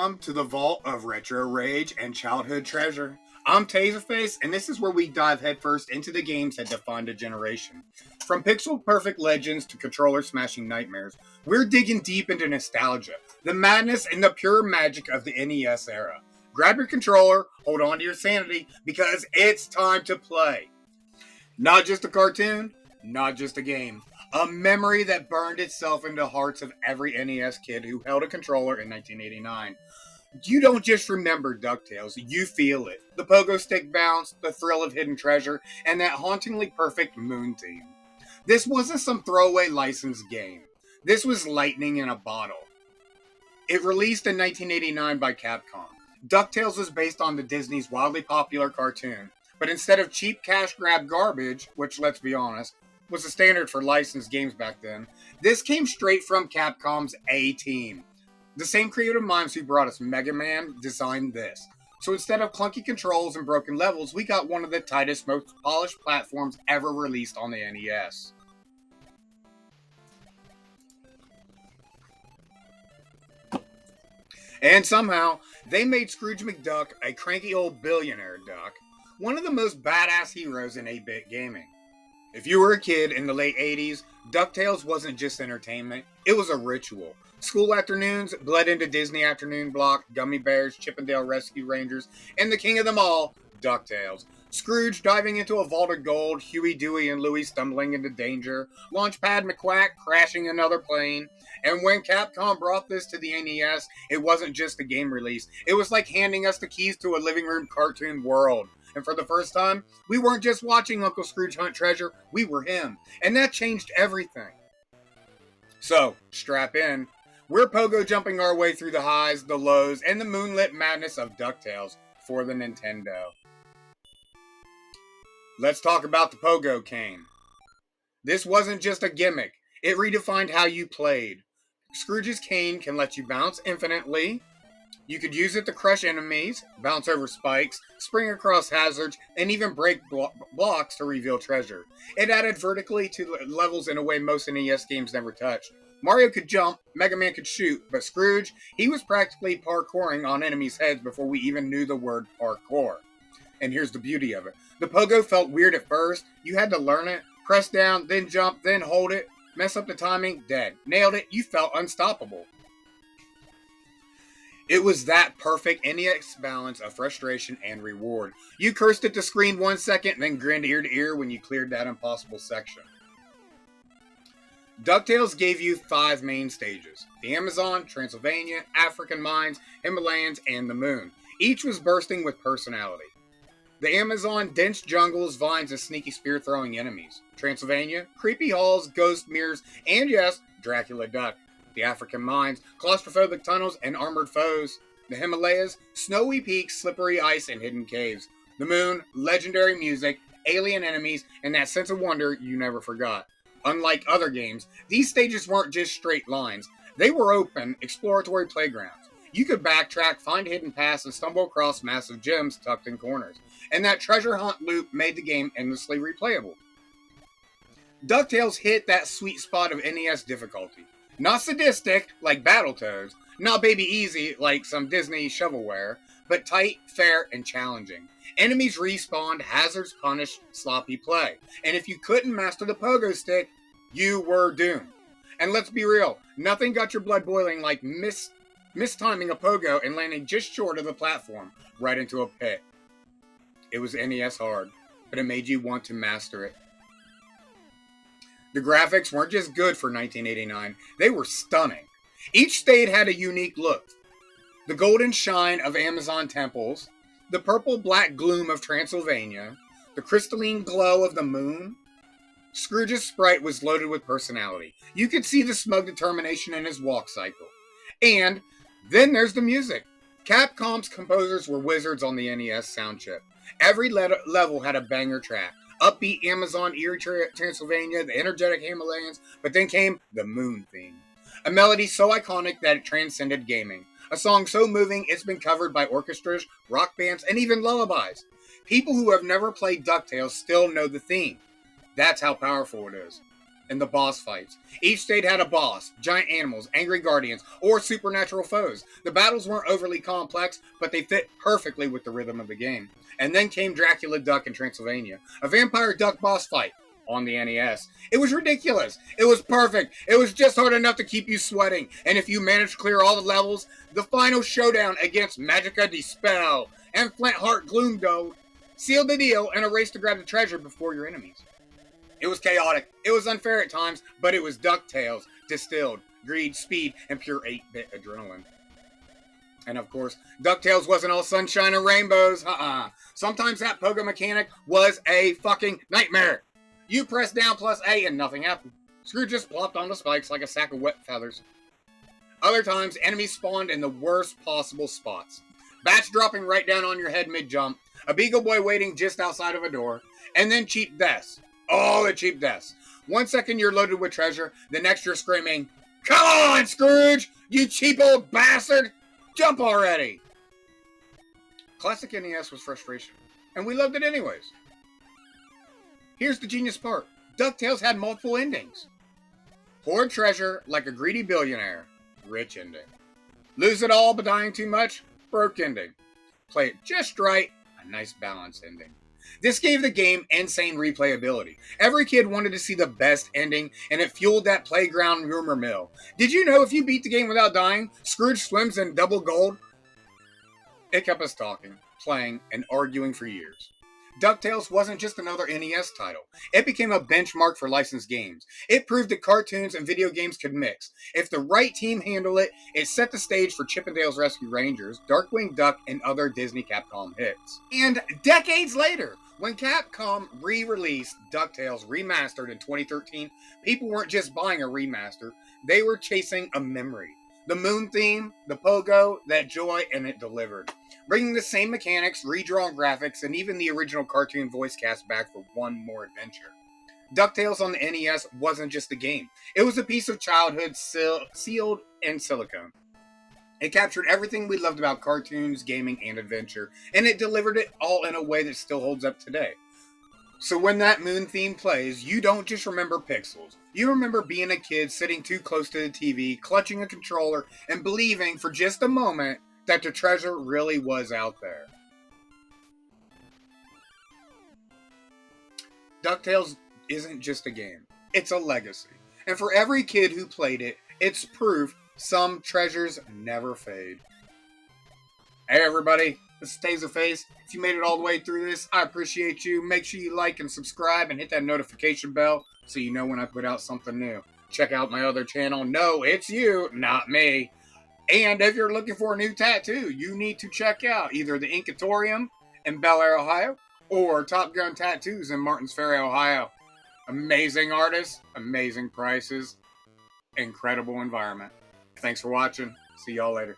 Welcome to the Vault of Retro Rage and Childhood Treasure. I'm TazerFace, and this is where we dive headfirst into the games that defined a generation. From pixel-perfect legends to controller-smashing nightmares, we're digging deep into nostalgia, the madness and the pure magic of the NES era. Grab your controller, hold on to your sanity, because it's time to play. Not just a cartoon, not just a game. A memory that burned itself into the hearts of every NES kid who held a controller in 1989. You don't just remember DuckTales, you feel it. The pogo stick bounce, the thrill of hidden treasure, and that hauntingly perfect moon theme. This wasn't some throwaway licensed game. This was lightning in a bottle. It released in 1989 by Capcom. DuckTales was based on the Disney's wildly popular cartoon, but instead of cheap cash grab garbage, which, let's be honest, was the standard for licensed games back then, this came straight from Capcom's A-Team. The same creative minds who brought us Mega Man designed this. So instead of clunky controls and broken levels, we got one of the tightest, most polished platforms ever released on the NES. And somehow, they made Scrooge McDuck, a cranky old billionaire duck, one of the most badass heroes in 8-bit gaming. If you were a kid in the late 80s, DuckTales wasn't just entertainment, it was a ritual. School afternoons bled into Disney Afternoon Block, Gummy Bears, Chippendale Rescue Rangers, and the king of them all, DuckTales. Scrooge diving into a vault of gold, Huey, Dewey, and Louie stumbling into danger, Launchpad McQuack crashing another plane. And when Capcom brought this to the NES, it wasn't just a game release. It was like handing us the keys to a living room cartoon world. And for the first time, we weren't just watching Uncle Scrooge hunt treasure, we were him. And that changed everything. So, strap in. We're pogo-jumping our way through the highs, the lows, and the moonlit madness of DuckTales for the Nintendo. Let's talk about the Pogo Cane. This wasn't just a gimmick. It redefined how you played. Scrooge's cane can let you bounce infinitely. You could use it to crush enemies, bounce over spikes, spring across hazards, and even break blocks to reveal treasure. It added vertically to levels in a way most NES games never touched. Mario could jump, Mega Man could shoot, but Scrooge, he was practically parkouring on enemies' heads before we even knew the word parkour. And here's the beauty of it. The pogo felt weird at first. You had to learn it. Press down, then jump, then hold it. Mess up the timing, dead. Nailed it, you felt unstoppable. It was that perfect NES balance of frustration and reward. You cursed at the screen 1 second, then grinned ear to ear when you cleared that impossible section. DuckTales gave you 5 main stages. The Amazon, Transylvania, African Mines, Himalayas, and the Moon. Each was bursting with personality. The Amazon, dense jungles, vines, and sneaky spear-throwing enemies. Transylvania, creepy halls, ghost mirrors, and yes, Dracula Duck. The African Mines, claustrophobic tunnels, and armored foes. The Himalayas, snowy peaks, slippery ice, and hidden caves. The Moon, legendary music, alien enemies, and that sense of wonder you never forgot. Unlike other games, these stages weren't just straight lines. They were open, exploratory playgrounds. You could backtrack, find hidden paths, and stumble across massive gems tucked in corners. And that treasure hunt loop made the game endlessly replayable. DuckTales hit that sweet spot of NES difficulty. Not sadistic, like Battletoads. Not baby easy, like some Disney shovelware. But tight, fair, and challenging. Enemies respawned, hazards punished, sloppy play. And if you couldn't master the pogo stick, you were doomed. And let's be real, nothing got your blood boiling like mistiming a pogo and landing just short of the platform, right into a pit. It was NES hard, but it made you want to master it. The graphics weren't just good for 1989, they were stunning. Each state had a unique look. The golden shine of Amazon temples, the purple-black gloom of Transylvania, the crystalline glow of the Moon. Scrooge's sprite was loaded with personality. You could see the smug determination in his walk cycle. And then there's the music. Capcom's composers were wizards on the NES sound chip. Every level had a banger track. Upbeat Amazon, eerie Transylvania, the energetic Himalayas, but then came the Moon theme. A melody so iconic that it transcended gaming. A song so moving it's been covered by orchestras, rock bands, and even lullabies. People who have never played DuckTales still know the theme. That's how powerful it is. and the boss fights. Each state had a boss, giant animals, angry guardians, or supernatural foes. The battles weren't overly complex, but they fit perfectly with the rhythm of the game. And then came Dracula Duck in Transylvania, a vampire duck boss fight on the NES. It was ridiculous. It was perfect. It was just hard enough to keep you sweating. And if you managed to clear all the levels, the final showdown against Magica De Spell and Flintheart Gloomdome sealed the deal and a race to grab the treasure before your enemies. It was chaotic. It was unfair at times, but it was DuckTales, distilled, greed, speed, and pure 8-bit adrenaline. And of course, DuckTales wasn't all sunshine and rainbows. Sometimes that pogo mechanic was a fucking nightmare. You press down plus A and nothing happened. Scrooge just plopped on the spikes like a sack of wet feathers. Other times, enemies spawned in the worst possible spots. Bats dropping right down on your head mid-jump, a Beagle Boy waiting just outside of a door, and then cheap deaths. Oh, the cheap deaths. 1 second you're loaded with treasure, the next you're screaming, "Come on, Scrooge! You cheap old bastard! Jump already!" Classic NES was frustration, and we loved it anyways. Here's the genius part. DuckTales had multiple endings. Hoard treasure like a greedy billionaire. Rich ending. Lose it all but dying too much. Broke ending. Play it just right. A nice balanced ending. This gave the game insane replayability. Every kid wanted to see the best ending, and it fueled that playground rumor mill. Did you know if you beat the game without dying, Scrooge swims in double gold? It kept us talking, playing, and arguing for years. DuckTales wasn't just another NES title. It became a benchmark for licensed games. It proved that cartoons and video games could mix. If the right team handled it, it set the stage for Chip 'n Dale's Rescue Rangers, Darkwing Duck, and other Disney Capcom hits. And decades later, when Capcom re-released DuckTales Remastered in 2013, people weren't just buying a remaster, they were chasing a memory. The moon theme, the pogo, that joy, and it delivered. Bringing the same mechanics, redrawn graphics, and even the original cartoon voice cast back for one more adventure. DuckTales on the NES wasn't just a game. It was a piece of childhood sealed in silicone. It captured everything we loved about cartoons, gaming, and adventure, and it delivered it all in a way that still holds up today. So when that moon theme plays, you don't just remember pixels. You remember being a kid sitting too close to the TV, clutching a controller, and believing for just a moment that the treasure really was out there. DuckTales isn't just a game. It's a legacy. And for every kid who played it, it's proof some treasures never fade. Hey everybody, this is TazerFace. If you made it all the way through this, I appreciate you. Make sure you like and subscribe and hit that notification bell so you know when I put out something new. Check out my other channel. No, it's you, not me. And if you're looking for a new tattoo, you need to check out either the Inkatorium in Bel Air, Ohio, or Top Gun Tattoos in Martins Ferry, Ohio. Amazing artists, amazing prices, incredible environment. Thanks for watching. See y'all later.